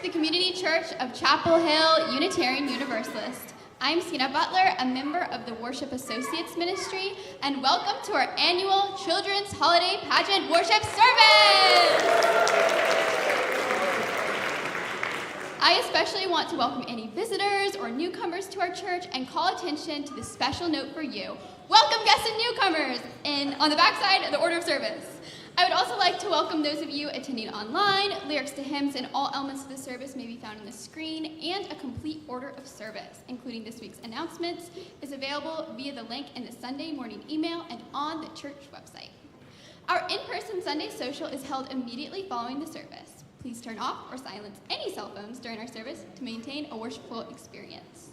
to the Community Church of Chapel Hill Unitarian Universalist. I'm Sina Butler, a member of the Worship Associates Ministry, and welcome to our annual Children's Holiday Pageant Worship Service! I especially want to welcome any visitors or newcomers to our church and call attention to this special note for you. Welcome guests and newcomers on the backside of the order of service. I would also like to welcome those of you attending online. Lyrics to hymns and all elements of the service may be found on the screen, and a complete order of service, including this week's announcements, is available via the link in the Sunday morning email and on the church website. Our in-person Sunday social is held immediately following the service. Please turn off or silence any cell phones during our service to maintain a worshipful experience.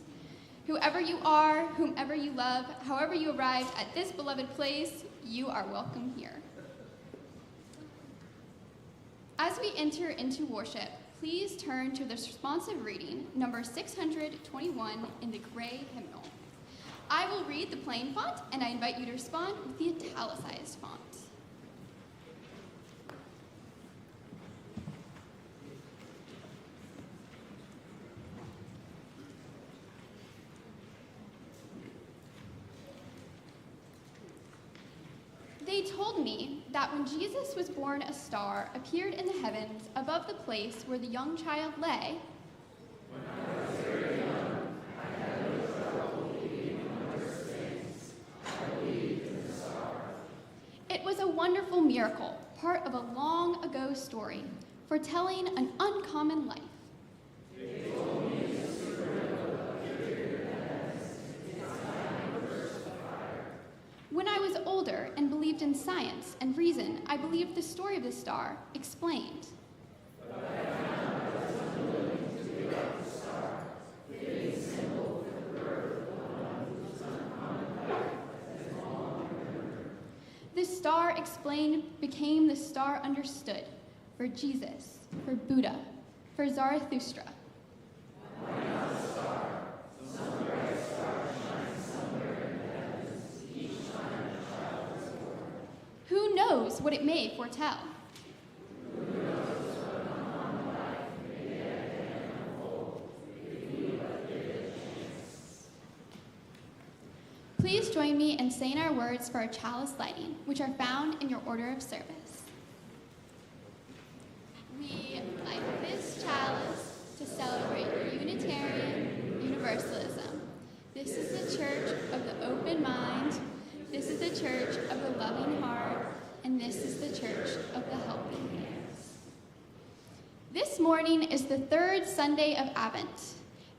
Whoever you are, whomever you love, however you arrived at this beloved place, you are welcome here. As we enter into worship, please turn to the responsive reading, number 621 in the gray hymnal. I will read the plain font, and I invite you to respond with the italicized font. They told me that when Jesus was born, a star appeared in the heavens above the place where the young child lay. When I was very young, I had no trouble believing in those things. I believed in the star. It was a wonderful miracle, part of a long ago story, foretelling an uncommon life. They told me the secret of the period in the heavens. It's time to burst the fire. When I was older and believed in science and reason, I believed the story of the star explained. But I found I was unwilling to give up the star, the fitting symbol for the birth of one whose uncommon life has long remembered. This star explained became the star understood for Jesus, for Buddha, for Zarathustra. Why not a star? Some bright star shines somewhere in the heavens each time a child is born. Who knows what it may foretell? Who knows what an uncommon life may yet again unfold if we but give it a chance. Please join me in saying our words for our chalice lighting, which are found in your order of service. We light this chalice to celebrate Unitarian Universalism. This is the church of the open mind. This is the church of the loving heart. And this is the church of the helping hands. This morning is the third Sunday of Advent.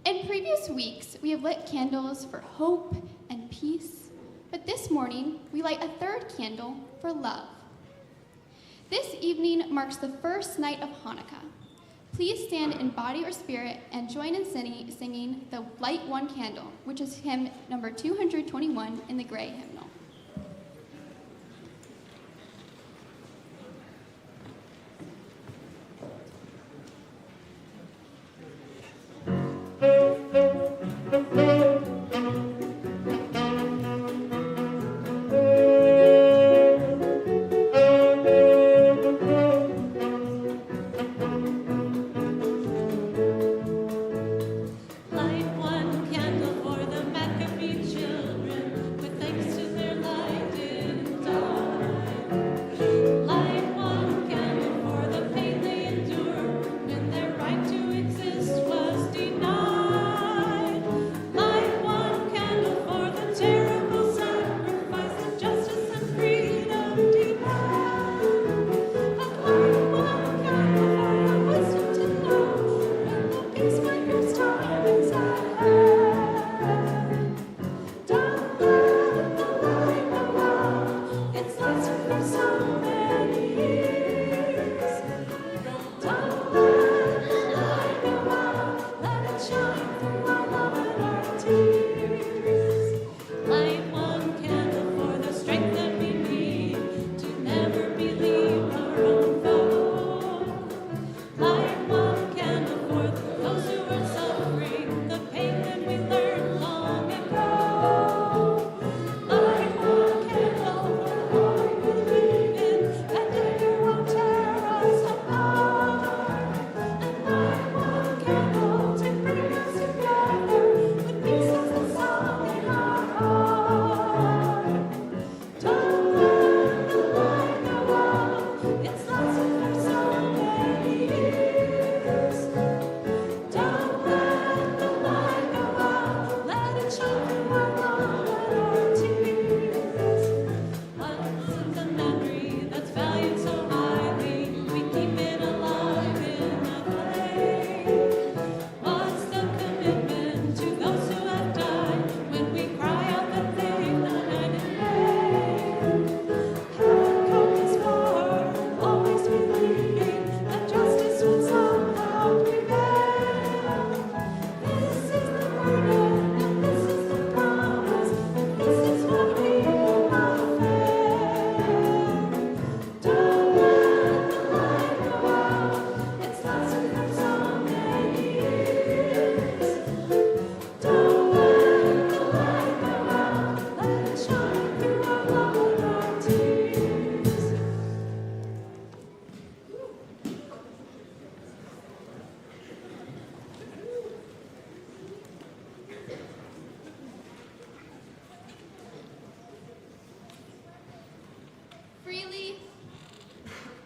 In previous weeks, we have lit candles for hope and peace, but this morning, we light a third candle for love. This evening marks the first night of Hanukkah. Please stand in body or spirit and join in singing the Light One Candle, which is hymn number 221 in the gray hymnal. Light one candle for the Maccabee children, with thanks to their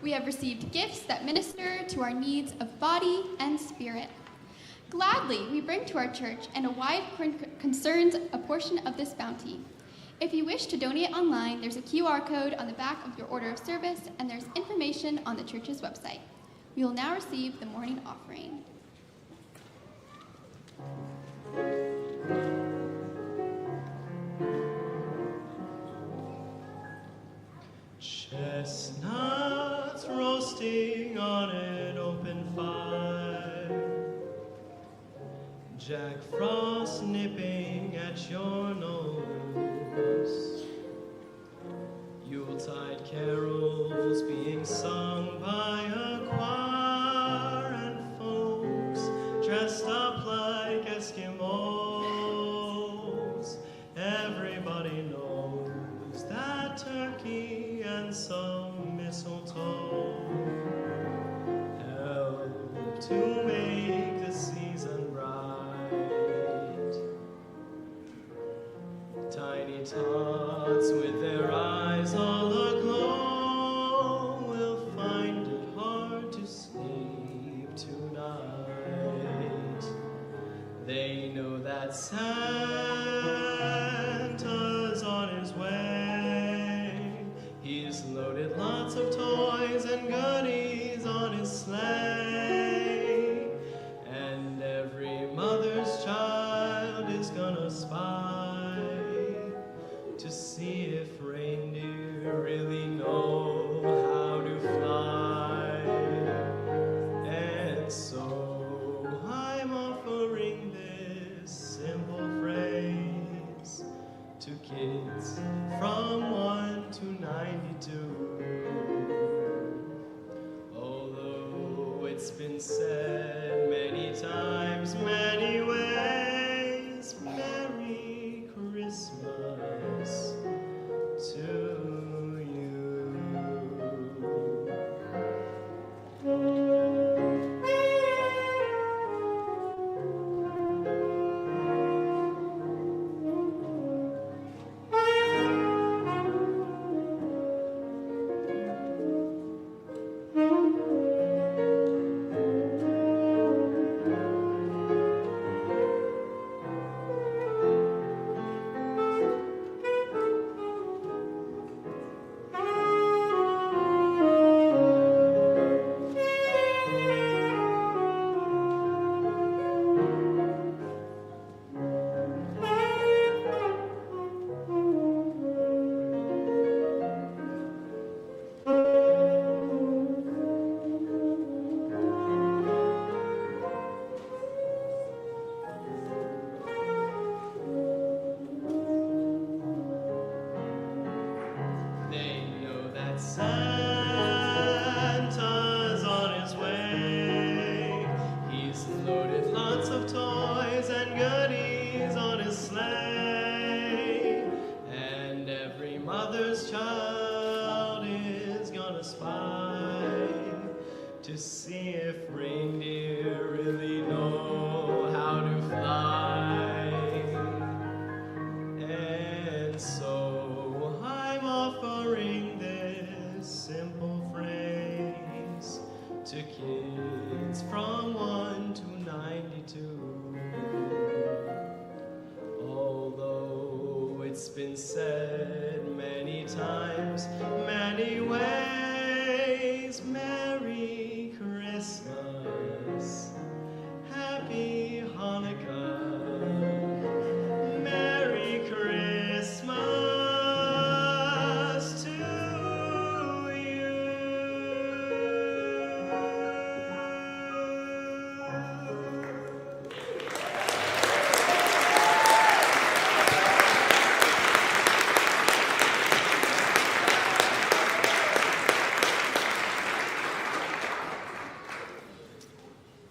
We have received gifts that minister to our needs of body and spirit. Gladly, we bring to our church and a wide concerns a portion of this bounty. If you wish to donate online, there's a QR code on the back of your order of service, and there's information on the church's website. We will now receive the morning offering. Chestnuts roasting on an open fire, Jack Frost nipping at your nose, Yuletide carols being sung by a choir, and folks dressed up like Eskimos. Everybody knows that turkey and some mistletoe help to make the season bright. Tiny tots with their eyes all aglow will find it hard to sleep tonight. They know that Santa's on his way. He's loaded lots of toys and goodies on his sleigh, and every mother's child is gonna spy to see if reindeer really know how to fly. And so I'm offering this simple phrase to kids from 1 to 92. Although it's been said many times, many ways, Merry Christmas to you. Santa's on his way. He's loaded lots of toys and goodies on his sleigh, and every mother's child is gonna spy to see if reindeer really know how to fly. And so I'm offering this simple phrase to kids from 1 to 92. Although it's been said many times, many ways, Merry Christmas, Happy Hanukkah, Merry Christmas to you.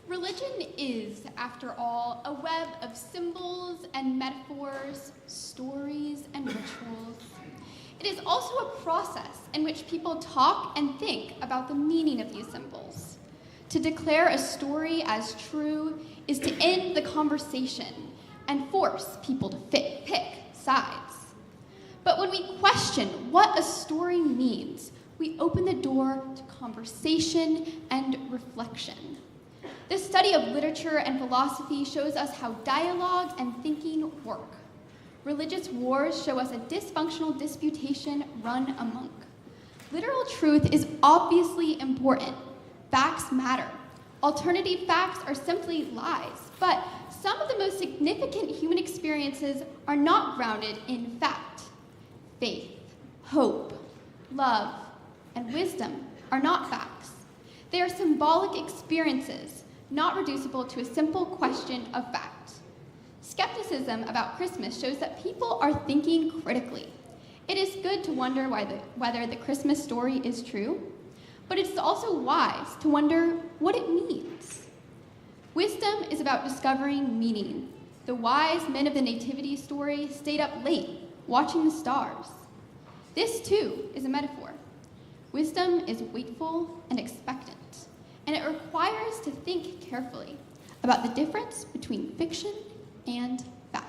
Religion is, after all, a web of symbols and metaphors, stories and rituals. It is also a process in which people talk and think about the meaning of these symbols. To declare a story as true is to end the conversation and force people to pick sides. But when we question what a story means, we open the door to conversation and reflection. This study of literature and philosophy shows us how dialogue and thinking work. Religious wars show us a dysfunctional disputation run amok. Literal truth is obviously important. Facts matter. Alternative facts are simply lies, but some of the most significant human experiences are not grounded in fact. Faith, hope, love, and wisdom are not facts. They are symbolic experiences, not reducible to a simple question of fact. Skepticism about Christmas shows that people are thinking critically. It is good to wonder whether the Christmas story is true, but it's also wise to wonder what it means. Wisdom is about discovering meaning. The wise men of the Nativity story stayed up late, watching the stars. This, too, is a metaphor. Wisdom is wakeful and expectant, and it requires to think carefully about the difference between fiction and fact.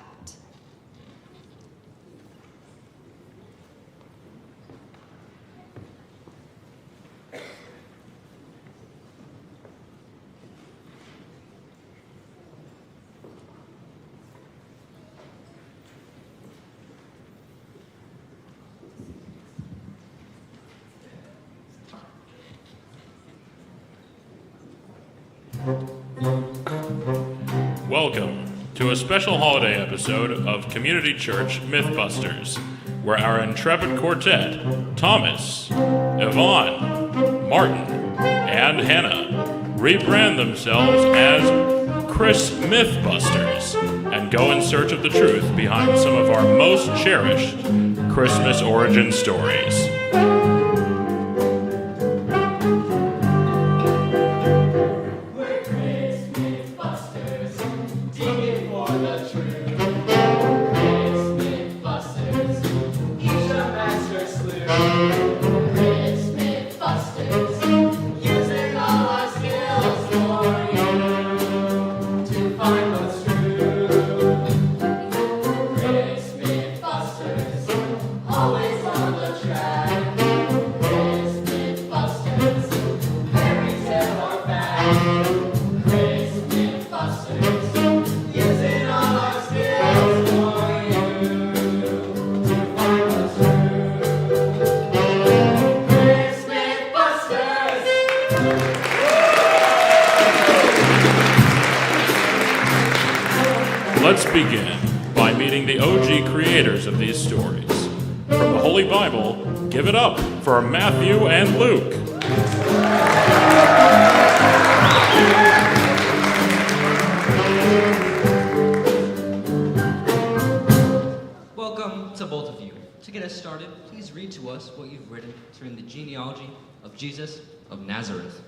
Welcome to a special holiday episode of Community Church Mythbusters, where our intrepid quartet, Thomas, Yvonne, Martin, and Hannah, rebrand themselves as ChristMythbusters and go in search of the truth behind some of our most cherished Christmas origin stories. Let's begin by meeting the OG creators of these stories. From the Holy Bible, give it up for Matthew and Luke. Welcome to both of you. To get us started, please read to us what you've written concerning the genealogy of Jesus of Nazareth.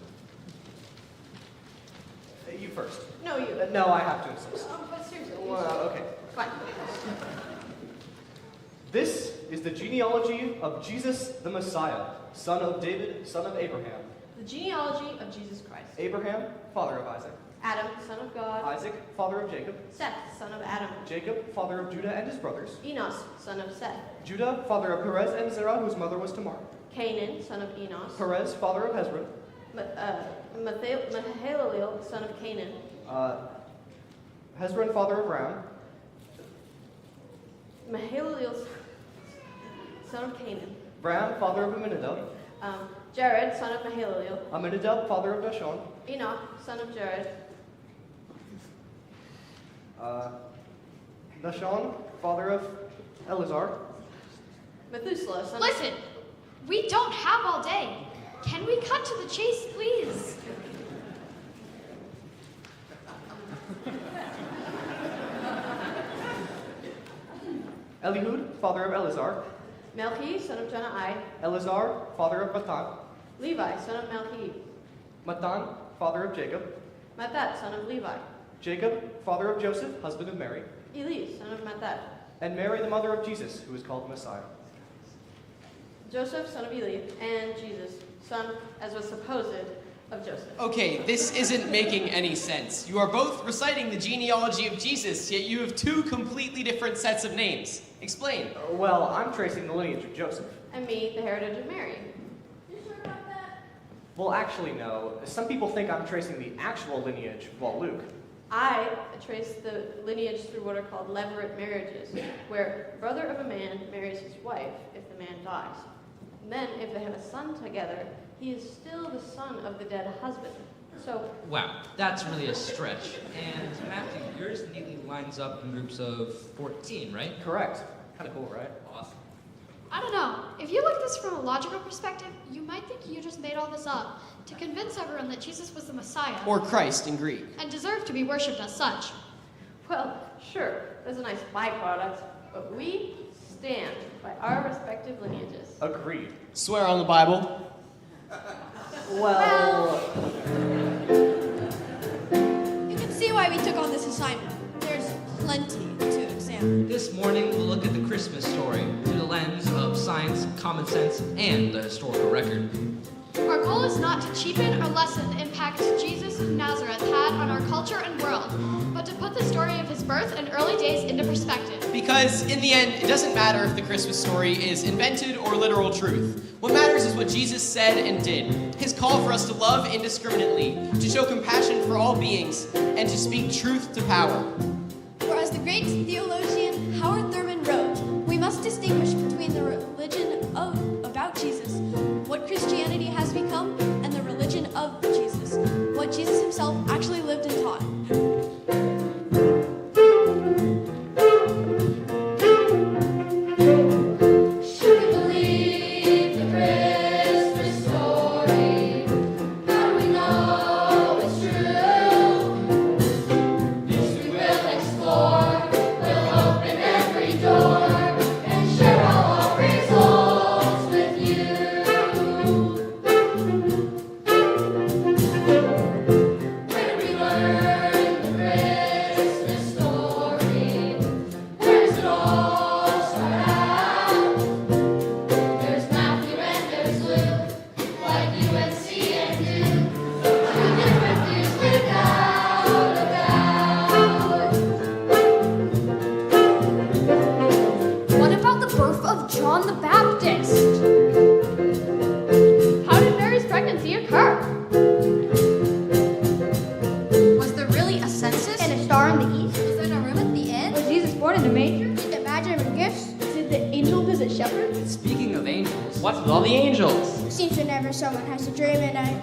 You first. No, you. No, I have to insist. But seriously. Okay. Fine. This is the genealogy of Jesus the Messiah, son of David, son of Abraham. The genealogy of Jesus Christ. Abraham, father of Isaac. Adam, son of God. Isaac, father of Jacob. Seth, son of Adam. Jacob, father of Judah and his brothers. Enos, son of Seth. Judah, father of Perez and Zerah, whose mother was Tamar. Canaan, son of Enos. Perez, father of Hezron. Mahalalel, son of Canaan. Hezron, father of Ram. Mahalalel, son of Canaan. Ram, father of Amminadab. Jared, son of Mahalalel. Amminadab, father of Dashon. Enoch, son of Jared. Dashon, father of Eleazar. Methuselah, son of... Listen, we don't have all day. Can we cut to the chase, please? Elihud, father of Eleazar. Melchi, son of Jonai. Eleazar, father of Matan. Levi, son of Melchi. Matan, father of Jacob. Mathat, son of Levi. Jacob, father of Joseph, husband of Mary. Eli, son of Mathat. And Mary, the mother of Jesus, who is called the Messiah. Joseph, son of Eli, and Jesus, son, as was supposed, of Joseph. Okay, this isn't making any sense. You are both reciting the genealogy of Jesus, yet you have two completely different sets of names. Explain. Well, I'm tracing the lineage of Joseph. And me, the heritage of Mary. Well, actually, no. Some people think I'm tracing the actual lineage, while Luke. I trace the lineage through what are called levirate marriages, where the brother of a man marries his wife if the man dies. And then, if they have a son together, he is still the son of the dead husband. So, Wow, that's really a stretch. And Matthew, yours neatly lines up in groups of 14, right? Correct. Kind of cool, right? Awesome. I don't know. If you look at this from a logical perspective, you might think you just made all this up to convince everyone that Jesus was the Messiah Or Christ in Greek. and deserved to be worshipped as such. well, sure, that's a nice byproduct, but we stand by our respective lineages. Agreed. Swear on the Bible. Well, You can see why we took on this assignment. There's plenty to examine. This morning, we'll look at the Christmas story through the lens of science, common sense, and the historical record. Our goal is not to cheapen or lessen the impact Jesus of Nazareth had on our culture and world, but to put the story of his birth and early days into perspective. Because in the end, it doesn't matter if the Christmas story is invented or literal truth. What matters is what Jesus said and did. His call for us to love indiscriminately, to show compassion for all beings, and to speak truth to power. For as the great theologian Howard Thurman wrote, we must distinguish between the religion about Jesus, what Christianity has become, and the religion of Jesus, what Jesus himself actually lived and taught. Should we believe the Christmas story? How do we know it's true? This we will explore. We'll open every door and share all our results with you. Where do we learn the Christmas story? Where does it all start out? There's Matthew and there's Luke, like UNC and Duke. Two different views without a doubt. What about the birth of John the Baptist? How did Mary's pregnancy occur? Was there really a census? And a star in the east? Was there no room at the inn? Was Jesus born in a manger? Did the magi bring gifts? Did the angel visit shepherds? Speaking of angels, what's with all the angels? Seems whenever someone has a dream at night.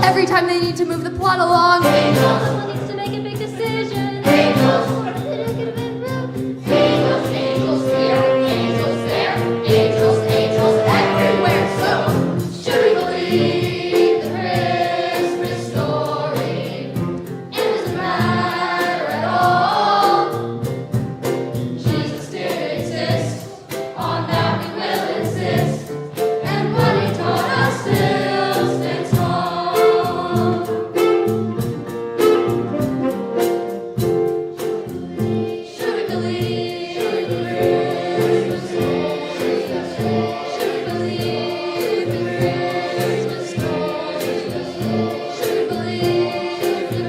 Every time they need to move the plot along. Someone needs to make a big decision. Angels, angels here, angels there, angels everywhere. So, should we believe the Christmas story? It doesn't matter at all. Jesus did exist, on that we will insist, and what he taught us still stands tall. Should we believe the Christmas story? Should we believe the Christmas story? Should we believe the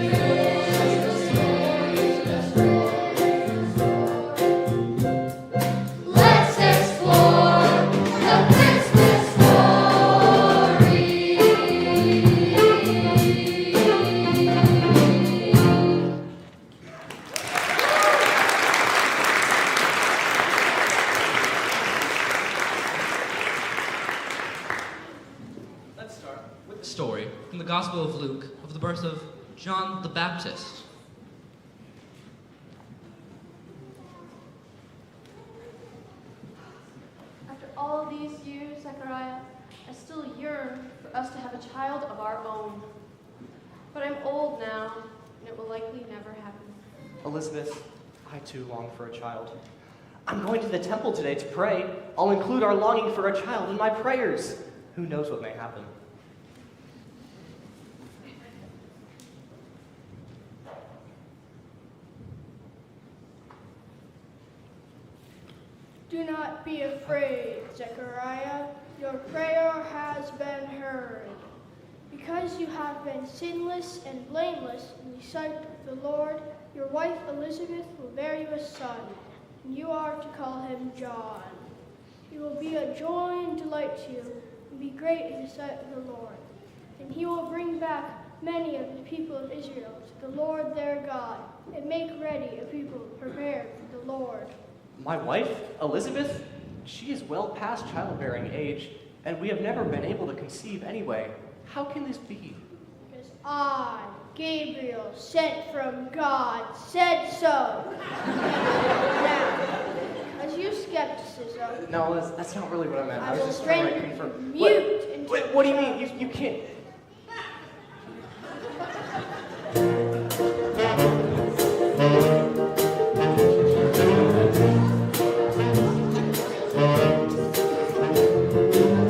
Christmas story? Let's explore the Christmas story. Let's start with the story from the Gospel of Luke of the birth of John the Baptist. After all these years, Zechariah, I still yearn for us to have a child of our own. But I'm old now, and it will likely never happen. Elizabeth, I too long for a child. I'm going to the temple today to pray. I'll include our longing for a child in my prayers. Who knows what may happen? Do not be afraid, Zechariah. Your prayer has been heard. Because you have been sinless and blameless in the sight of the Lord, your wife Elizabeth will bear you a son, and you are to call him John. He will be a joy and delight to you, and be great in the sight of the Lord. and he will bring back many of the people of Israel to the Lord their God, and make ready a people prepared for the Lord. My wife, Elizabeth, she is well past childbearing age, and we have never been able to conceive anyway. How can this be? Because I, Gabriel, sent from God, said so. Now, as you skepticism, No, that's not really what I meant. I was will just trying to render you confirm. mute until Wait, what do you mean? You can't.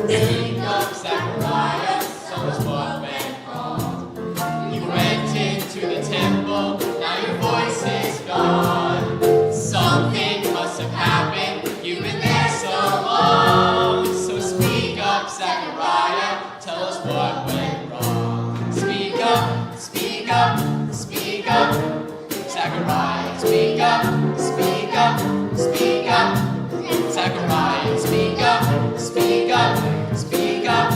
Speak up, Zechariah, tell us what went wrong. You went into the temple, now your voice is gone. Something must have happened, you've been there so long. So speak up, Zechariah, tell us what went wrong. Speak up, speak up, speak up. Zechariah, speak up, speak up, speak up. Zechariah, speak up, speak up, speak up.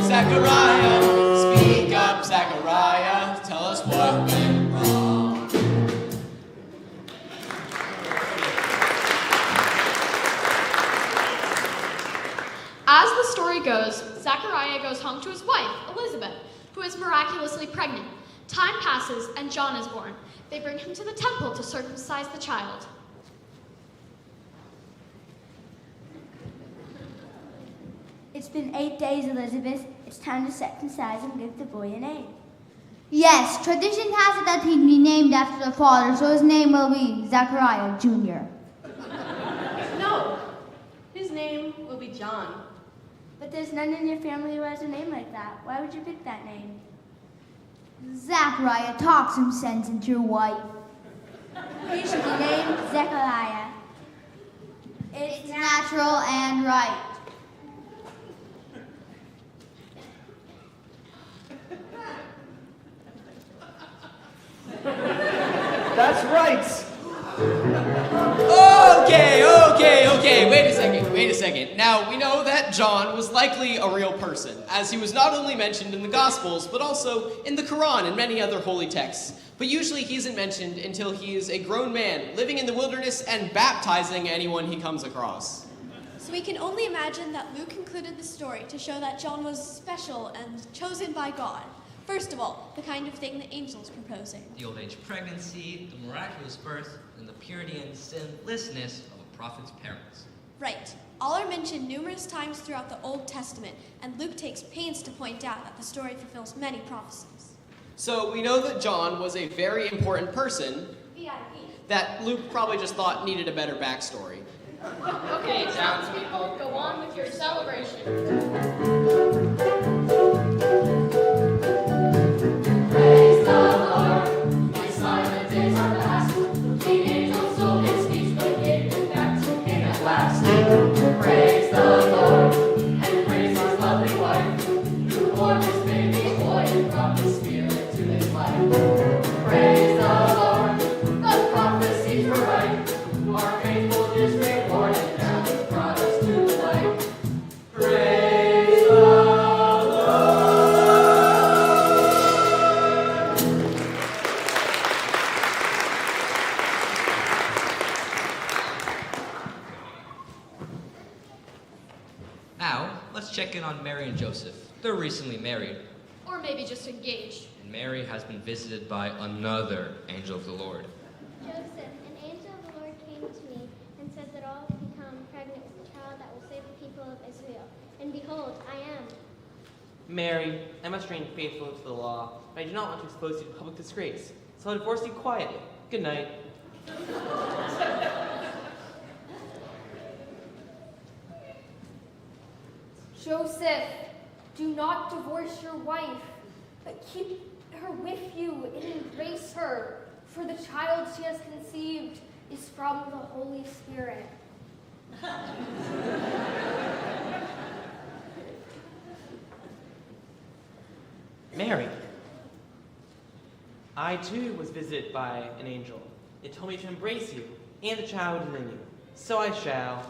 Zechariah, speak up, Zechariah, tell us what went wrong. As the story goes, Zechariah goes home to his wife, Elizabeth, who is miraculously pregnant. Time passes and John is born. They bring him to the temple to circumcise the child. It's been 8 days, Elizabeth. It's time to circumcise and give the boy a name. Yes, tradition has it that he'd be named after the father, so his name will be Zechariah Jr. No, his name will be John. But there's none in your family who has a name like that. Why would you pick that name? Zechariah talks some sense into your wife. He should be named Zechariah. It's natural and right. That's right. Okay, wait a second. Now, we know that John was likely a real person, as he was not only mentioned in the Gospels, but also in the Quran and many other holy texts. But usually he isn't mentioned until he is a grown man, living in the wilderness and baptizing anyone he comes across. So we can only imagine that Luke included the story to show that John was special and chosen by God. First of all, the kind of thing the angel's proposing. The old age pregnancy, the miraculous birth, and the purity and sinlessness of a prophet's parents. Right. All are mentioned numerous times throughout the Old Testament, and Luke takes pains to point out that the story fulfills many prophecies. So we know that John was a very important person VIP. that Luke probably just thought needed a better backstory. Okay, townspeople, go on with your celebration. Praise the Lord, my silent days are past. The angels sold his speech, but gave it back to him at last. Praise the Lord, and praise his lovely wife, who bore this baby boy and brought the Spirit to his life. Praise the Lord, the prophecies were right. Our faithfulness rewarded, now he brought us to the light. Praise the Lord. Now, let's check in on Mary and Joseph. They're recently married, Or maybe just engaged. and Mary has been visited by another angel of the Lord. Joseph, an angel of the Lord came to me and said that I will become pregnant with a child that will save the people of Israel. And behold, I am. Mary, I must remain faithful to the law, but I do not want to expose you to public disgrace, so I'll divorce you quietly. Good night. Joseph, do not divorce your wife, but keep her with you and embrace her, for the child she has conceived is from the Holy Spirit. Mary, I too was visited by an angel. It told me to embrace you and the child within you. So I shall.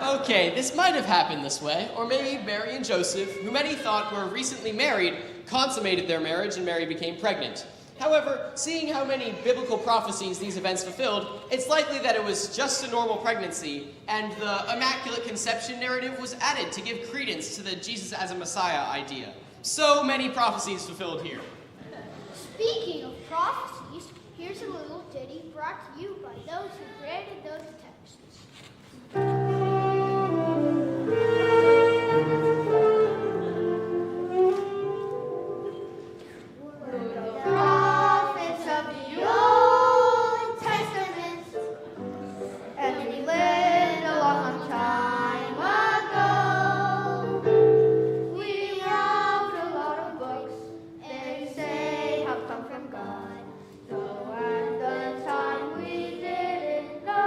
Okay, this might have happened this way, or maybe Mary and Joseph, who many thought were recently married, consummated their marriage and Mary became pregnant. However, seeing how many biblical prophecies these events fulfilled, it's likely that it was just a normal pregnancy, and the Immaculate Conception narrative was added to give credence to the Jesus as a Messiah idea. So many prophecies fulfilled here. Speaking of prophecies, here's a little ditty brought to you by those who granted those texts. Prophets of the Old Testament, and they lived a long time ago. We have a lot of books they say have come from God, though at the time we didn't know.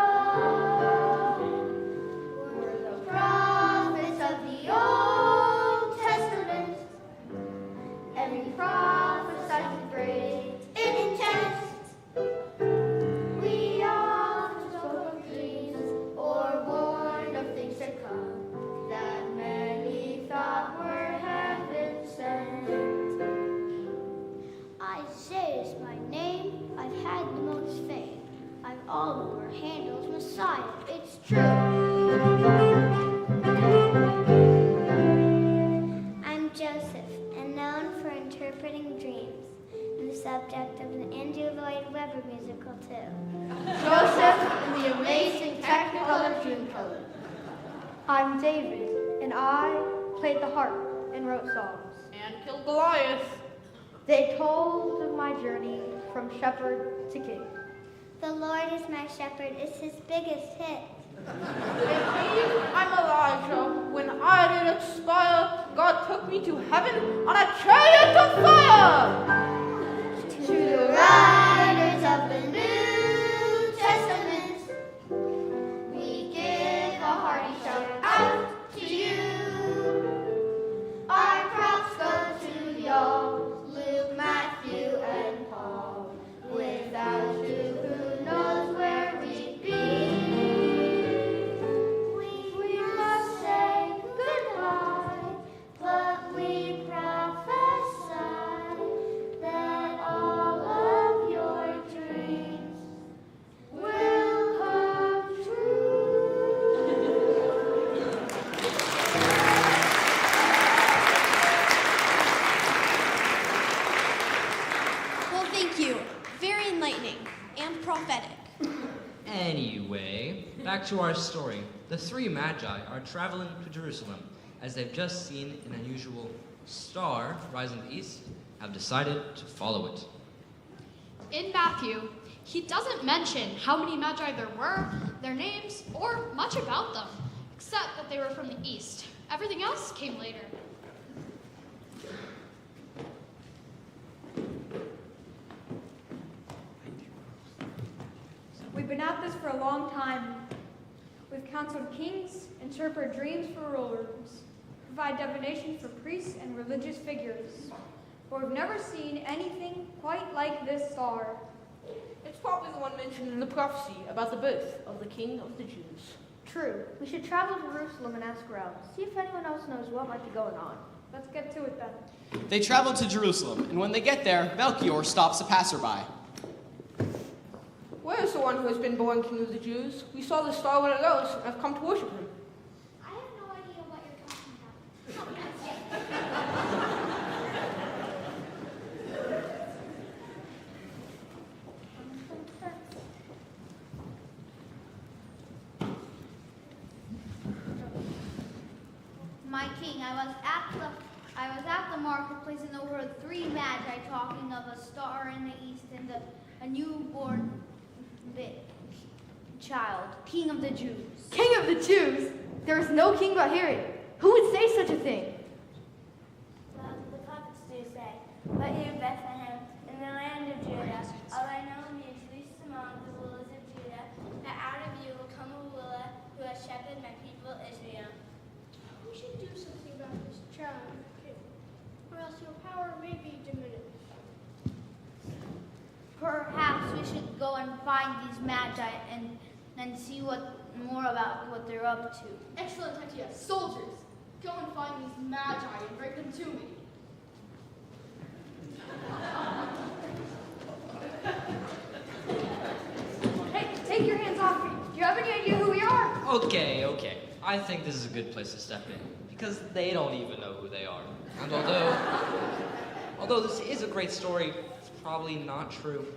We're the prophets of the Old Testament, and we prophesied with great intent. We often spoke of dreams or warned of things to come that many thought were heaven sent. Isaiah's my name, I've had the most fame. I've all over Handel's Messiah, it's true. I'm Joseph, and known for interpreting dreams, and the subject of the Andrew Lloyd Webber musical too. Joseph in the amazing Technicolor Dreamcoat. I'm David, and I played the harp and wrote songs. And killed Goliath. They told of my journey from shepherd to king. The Lord is my shepherd is his biggest hit. Indeed, I'm Elijah. When I did expire, God took me to heaven on a chariot of fire. To the riders of the New Testament, we give a hearty shout out to you. Our crops go to y'all, Luke, Matthew, and Paul. Without you, who knows where we'd be? We must say goodbye, but we prophesy that all of your dreams will come true. Well, thank you. Very enlightening and prophetic. Anyway, back to our story. The three magi are traveling to Jerusalem as they've just seen an unusual star rise in the east, have decided to follow it. In Matthew, he doesn't mention how many magi there were, their names, or much about them, except that they were from the east. Everything else came later. We've been at this for a long time. We've counseled kings, interpret dreams for rulers, provide divination for priests and religious figures. But we've never seen anything quite like this star. It's probably the one mentioned in the prophecy about the birth of the King of the Jews. True. We should travel to Jerusalem and ask around. See if anyone else knows what might be going on. Let's get to it then. They travel to Jerusalem, and when they get there, Melchior stops a passerby. Where is the one who has been born King of the Jews? We saw the star when it rose, and have come to worship him. I have no idea what you're talking about. My king, I was at the marketplace and overheard three magi talking of a star in the east and a newborn child, King of the Jews. King of the Jews? There is no king but Herod. Who would say such a thing? Well, the prophets do say, but you, Bethlehem, in the land of Judah, although no one is least among the rulers of Judah, that out of you will come a ruler who has shepherded my people Israel. We should do something about this child, king, or else your power may be diminished. Perhaps we should go and find these magi and see what more about what they're up to. Excellent idea. Soldiers, go and find these magi and bring them to me. Hey, take your hands off me. Do you have any idea who we are? Okay. I think this is a good place to step in, because they don't even know who they are. And although this is a great story, it's probably not true.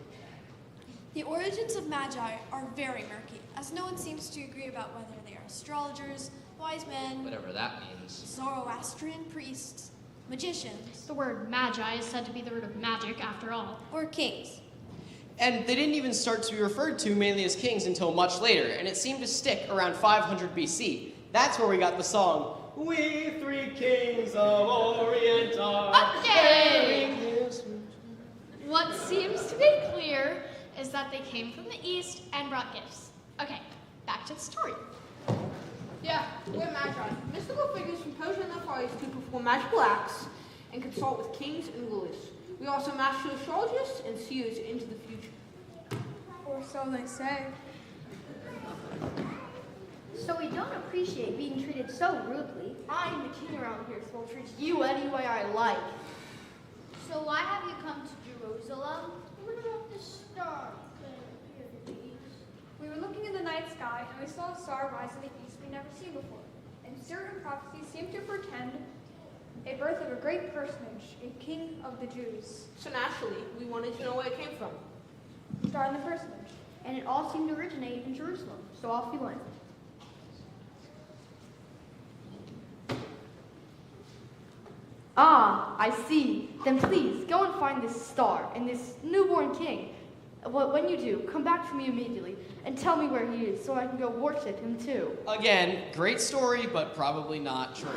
The origins of magi are very murky, as no one seems to agree about whether they are astrologers, wise men, Whatever that means. Zoroastrian priests, magicians, The word magi is said to be the root of magic, after all. or kings. And they didn't even start to be referred to mainly as kings until much later, and it seemed to stick around 500 BC. That's where we got the song, "We three kings of Orient are Okay. bearing his-" What seems to be clear is that they came from the east and brought gifts. Okay, back to the story. Yeah, we're magi, mystical figures from Persia and the Far East who perform magical acts and consult with kings and rulers. We also master astrologists and seers into the future. Or so they say. So we don't appreciate being treated so rudely. I'm the king around here, so I'll treat you any way I like. So why have you come to Jerusalem? What about this star that appeared in the east? We were looking in the night sky and we saw a star rise in the east we'd never seen before. And certain prophecies seemed to portend a birth of a great personage, a king of the Jews. So naturally, we wanted to know where it came from. Star in the personage. And it all seemed to originate in Jerusalem, so off we went. Ah, I see. Then please, go and find this star and this newborn king. When you do, come back to me immediately and tell me where he is so I can go worship him too. Again, great story, but probably not true.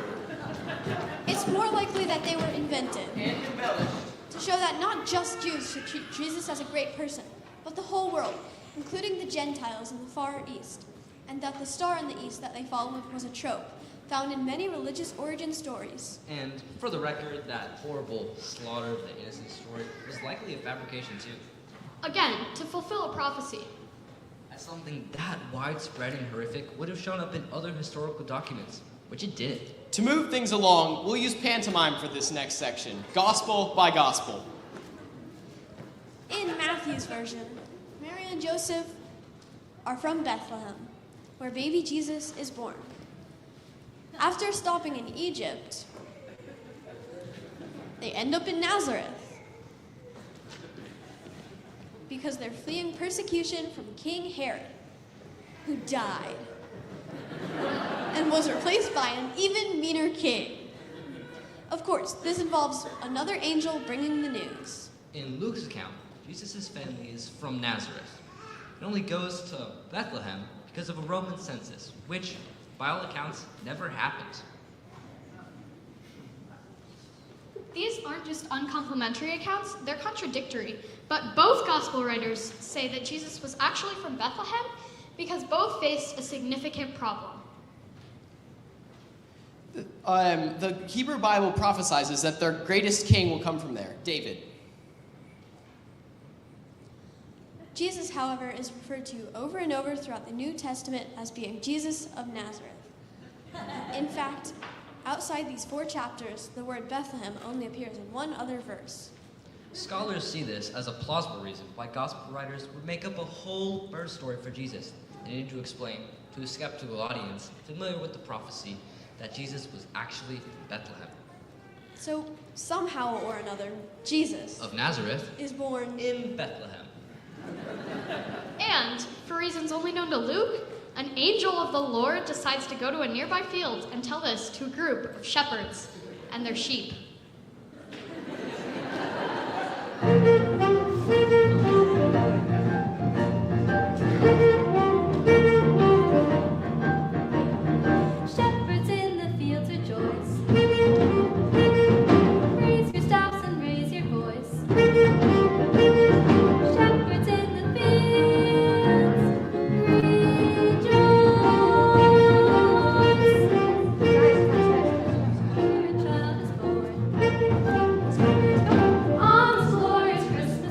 It's more likely that they were invented And embellished. to show that not just Jews should treat Jesus as a great person, but the whole world, including the Gentiles in the Far East, and that the star in the east that they followed was a trope found in many religious origin stories. And for the record, that horrible slaughter of the innocent story was likely a fabrication too. Again, to fulfill a prophecy. As something that widespread and horrific would have shown up in other historical documents, which it did. To move things along, we'll use pantomime for this next section, gospel by gospel. In Matthew's version, Mary and Joseph are from Bethlehem, where baby Jesus is born. After stopping in Egypt, they end up in Nazareth because they're fleeing persecution from King Herod, who died and was replaced by an even meaner king. Of course, this involves another angel bringing the news. In Luke's account, Jesus' family is from Nazareth. It only goes to Bethlehem because of a Roman census, which, by all accounts, never happened. These aren't just uncomplimentary accounts, they're contradictory. But both gospel writers say that Jesus was actually from Bethlehem because both faced a significant problem. The Hebrew Bible prophesies that their greatest king will come from there, David. Jesus, however, is referred to over and over throughout the New Testament as being Jesus of Nazareth. In fact, outside these 4 chapters, the word Bethlehem only appears in one other verse. Scholars see this as a plausible reason why gospel writers would make up a whole birth story for Jesus. They need to explain to a skeptical audience familiar with the prophecy that Jesus was actually from Bethlehem. So, somehow or another, Jesus Of Nazareth is born in Bethlehem. And, for reasons only known to Luke, an angel of the Lord decides to go to a nearby field and tell this to a group of shepherds and their sheep. Shepherds in the fields rejoice. Raise your staffs and raise your voice. Shepherds in the fields rejoice. Your child is born. On this glorious Christmas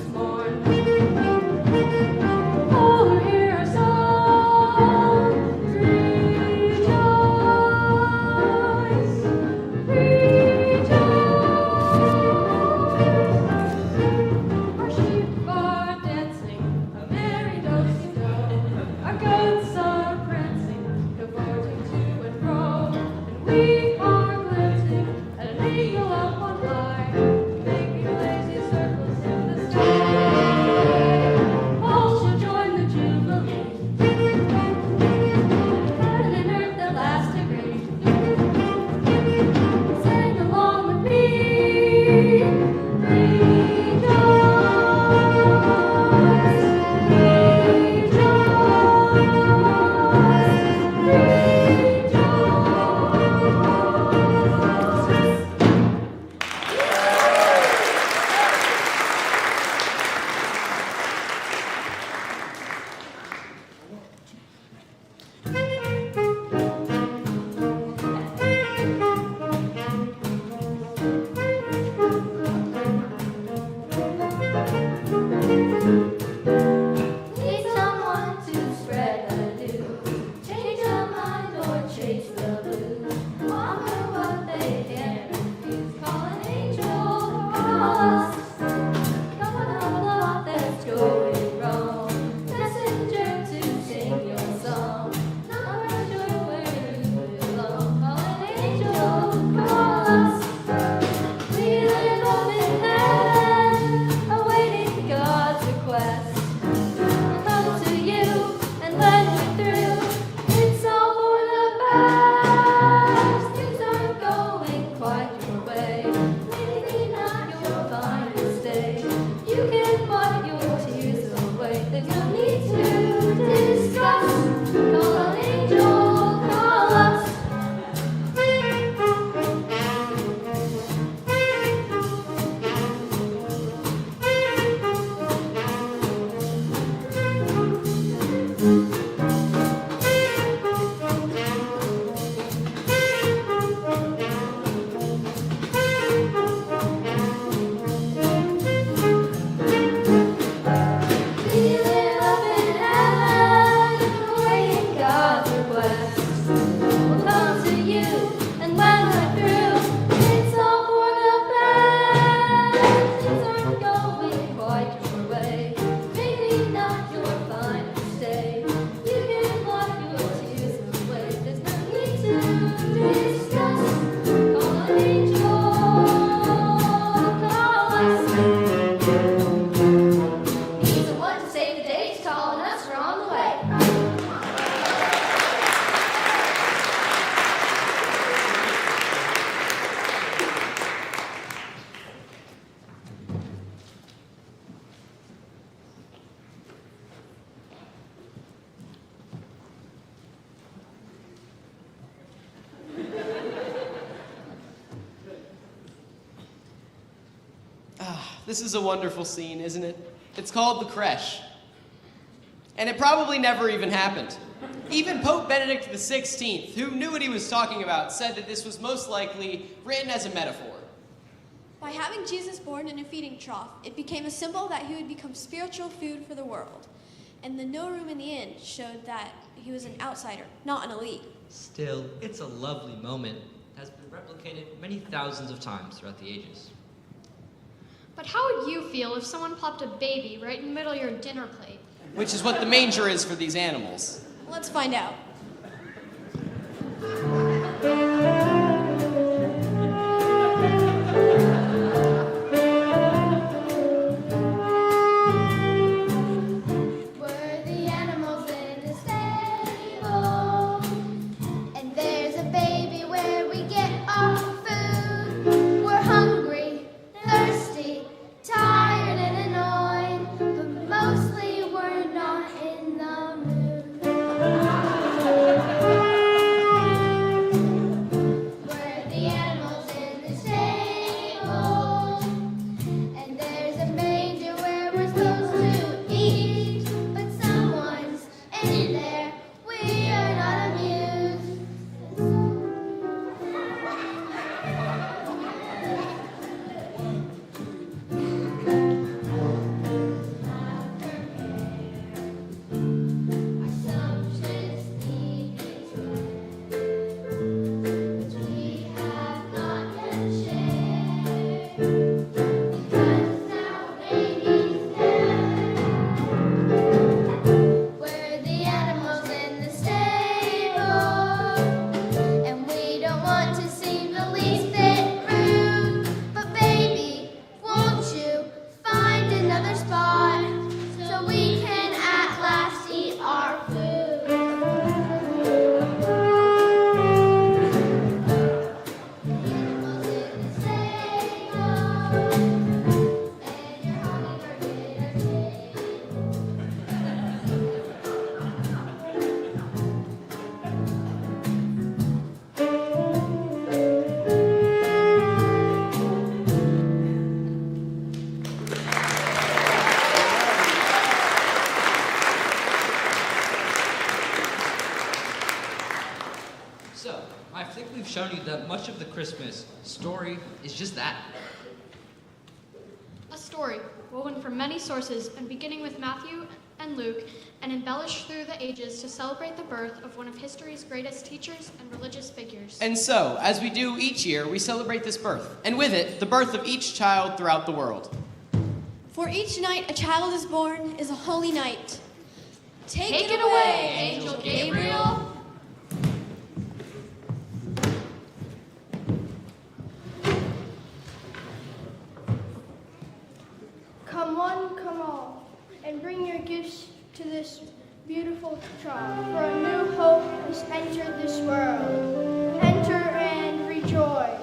This is a wonderful scene, isn't it? It's called the creche. And it probably never even happened. Even Pope Benedict XVI, who knew what he was talking about, said that this was most likely written as a metaphor. By having Jesus born in a feeding trough, it became a symbol that he would become spiritual food for the world. And the no room in the inn showed that he was an outsider, not an elite. Still, it's a lovely moment that has been replicated many thousands of times throughout the ages. But how would you feel if someone plopped a baby right in the middle of your dinner plate? Which is what the manger is for these animals. Let's find out. Were the animals in the stable? And there's a baby where we get our food. We're hungry, thirsty, tired and annoyed, but mostly we're not in the mood. Were the animals in the stable? And there's a manger where we're supposed to eat, but someone's in there. We are not amused. Assumptions need which we have not yet shared. Because now baby's dead. We're the animals in the stable, and we don't want to seem the least bit rude. But baby, won't you find another spot so we can at last eat our food? Animals in the stable, and you're hogging our dinner table. So, I think we've shown you that much of the Christmas story is just that. A story woven from many sources and beginning with Matthew and Luke and embellished through the ages to celebrate the birth of one of history's greatest teachers and religious figures. And so, as we do each year, we celebrate this birth, and with it, the birth of each child throughout the world. For each night a child is born is a holy night. Take it away, Angel Gabriel. Come one, come all, and bring your gifts to this beautiful child. For a new hope has entered this world. Enter and rejoice.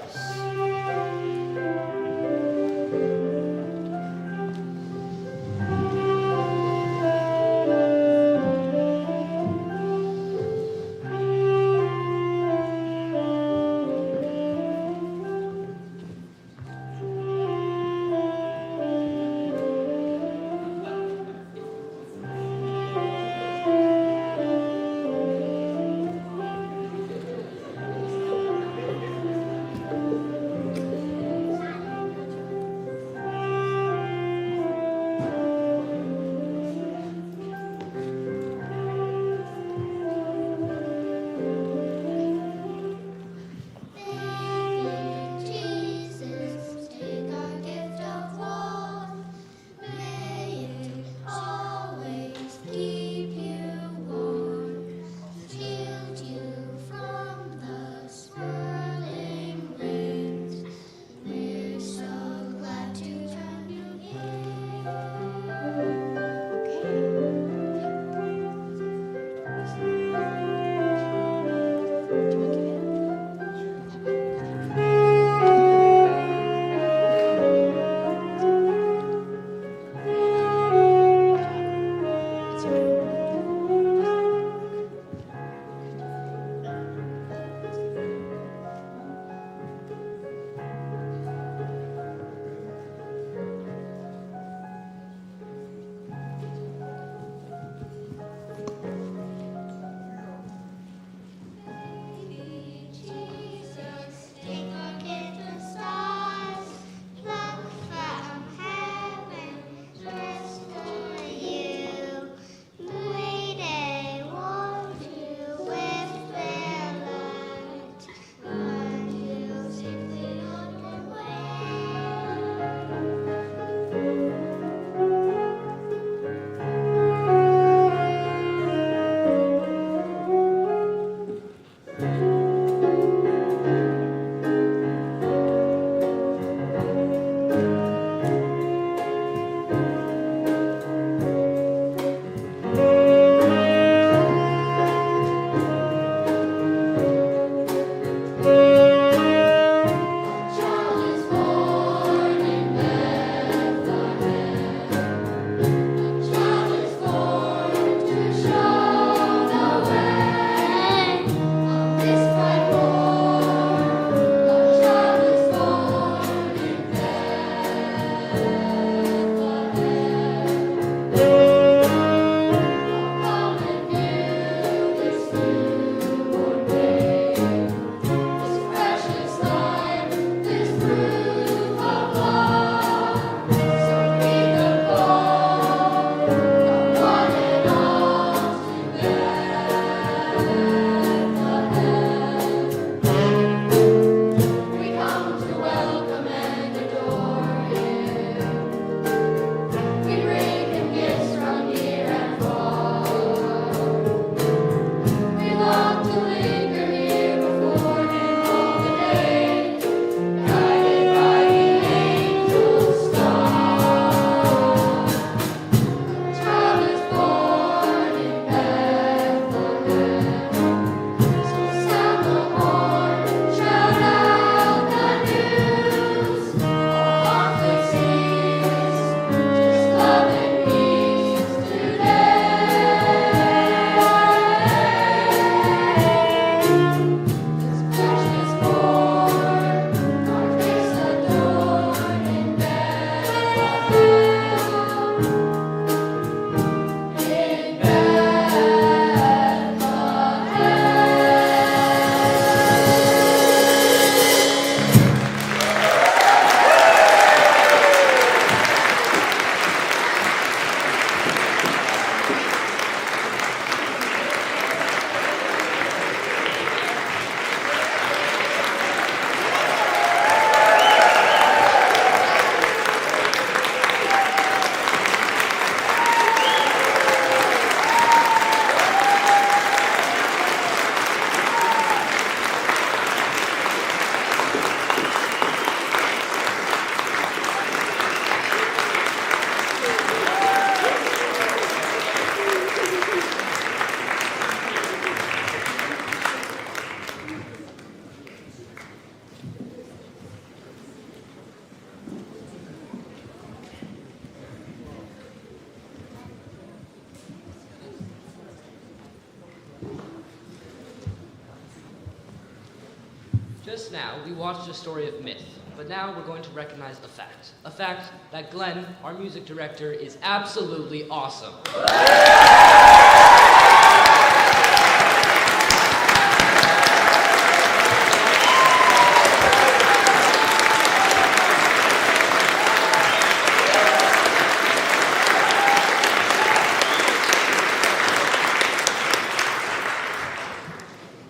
Just now, we watched a story of myth, but now we're going to recognize a fact. A fact that Glenn, our music director, is absolutely awesome.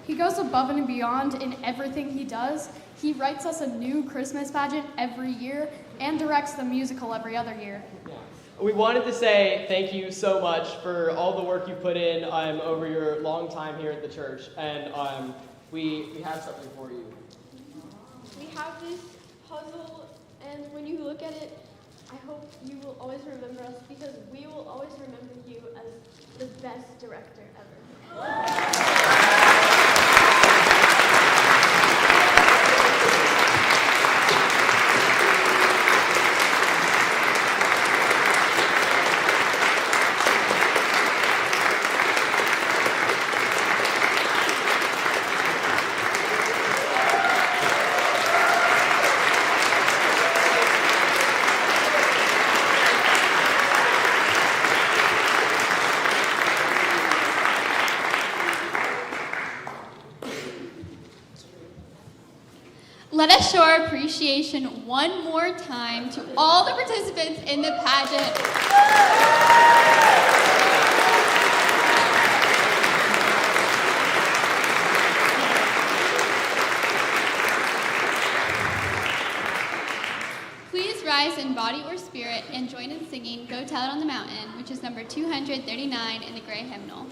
He goes above and beyond in everything he does. He writes us a new Christmas pageant every year and directs the musical every other year. We wanted to say thank you so much for all the work you put in over your long time here at the church, and we have something for you. We have this puzzle, and when you look at it, I hope you will always remember us, because we will always remember you as the best director ever. Let us show our appreciation one more time to all the participants in the pageant. Please rise in body or spirit and join in singing Go Tell It on the Mountain, which is number 239 in the gray hymnal.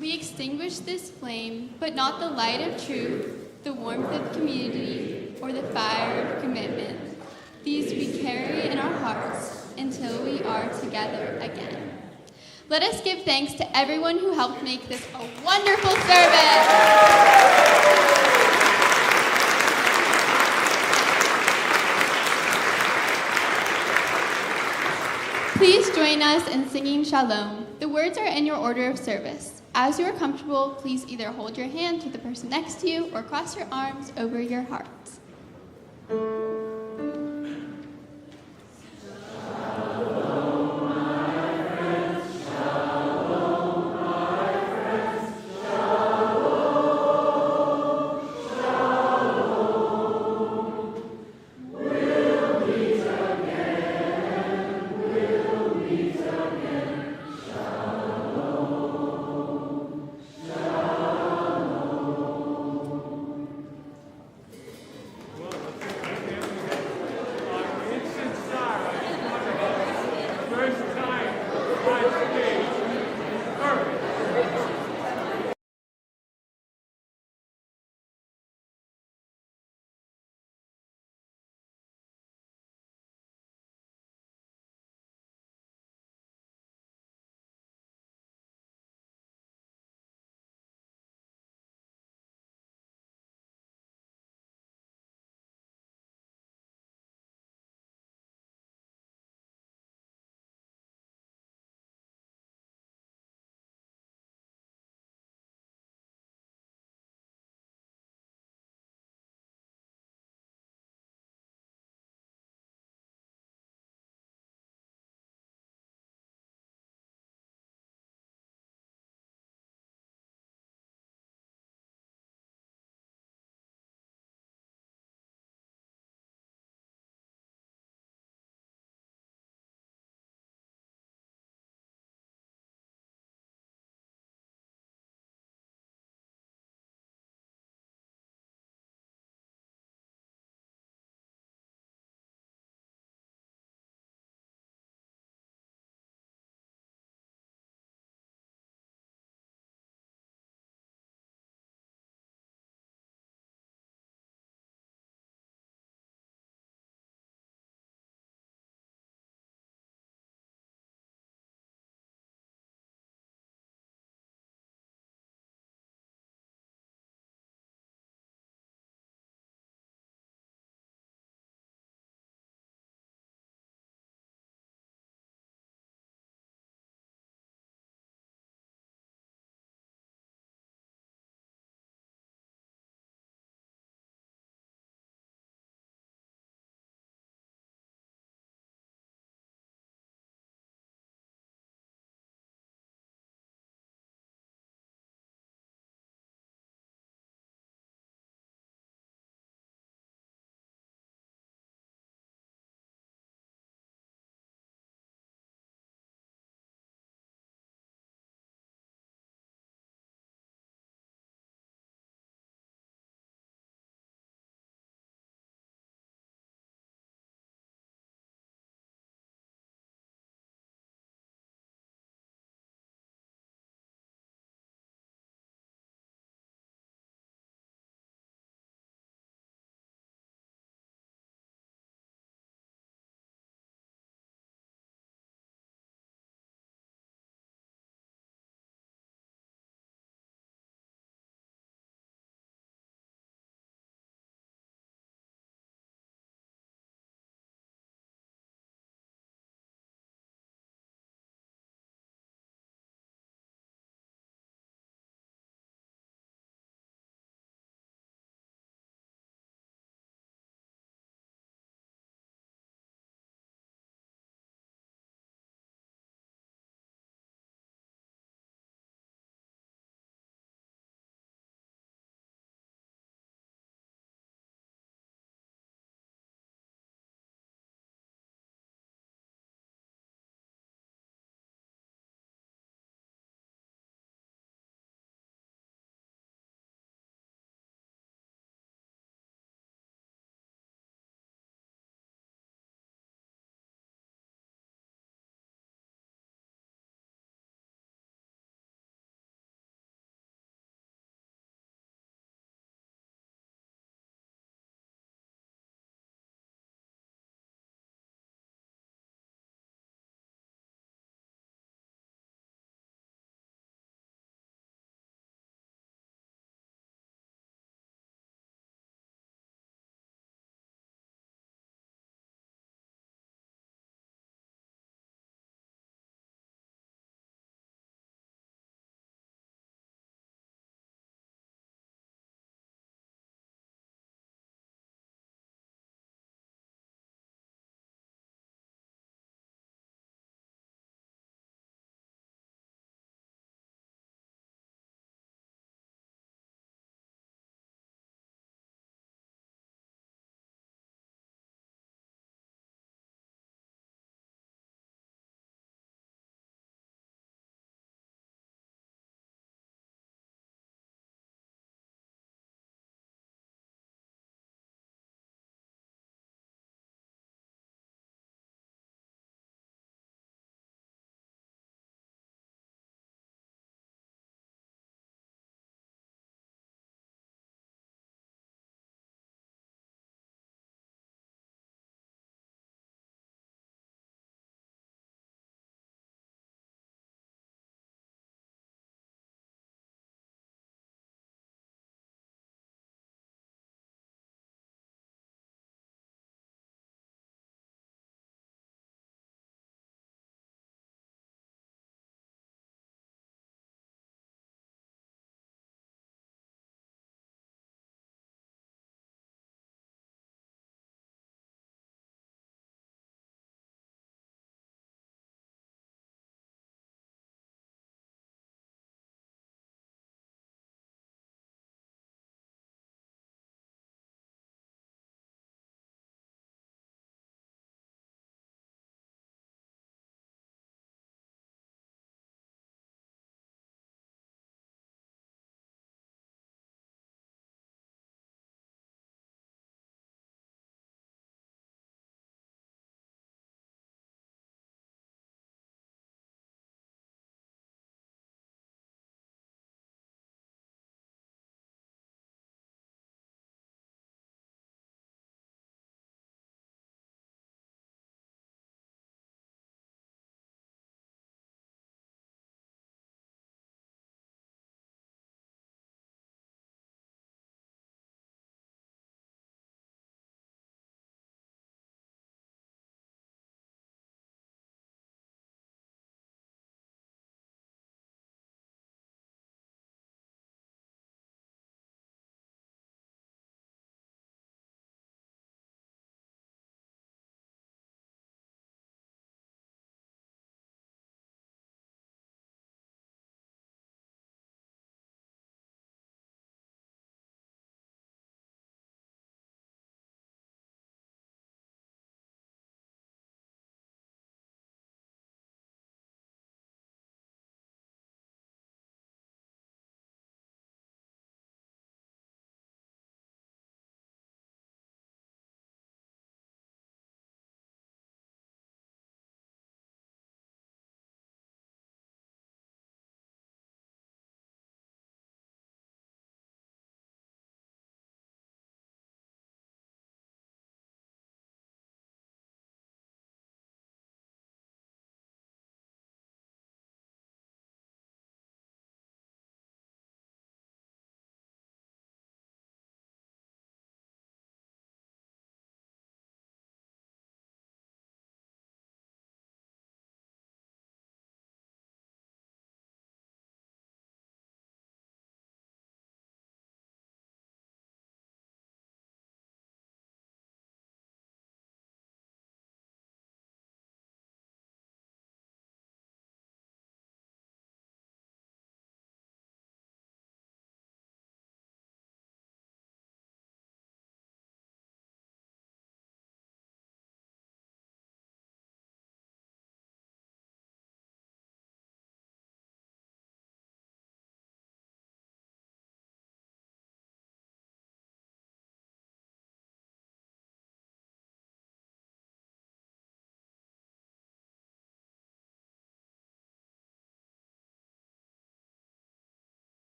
We extinguish this flame, but not the light of truth, the warmth of community, or the fire of commitment. These we carry in our hearts until we are together again. Let us give thanks to everyone who helped make this a wonderful service. Please join join us in singing Shalom. The words are in your order of service. As you are comfortable, please either hold your hand to the person next to you or cross your arms over your hearts.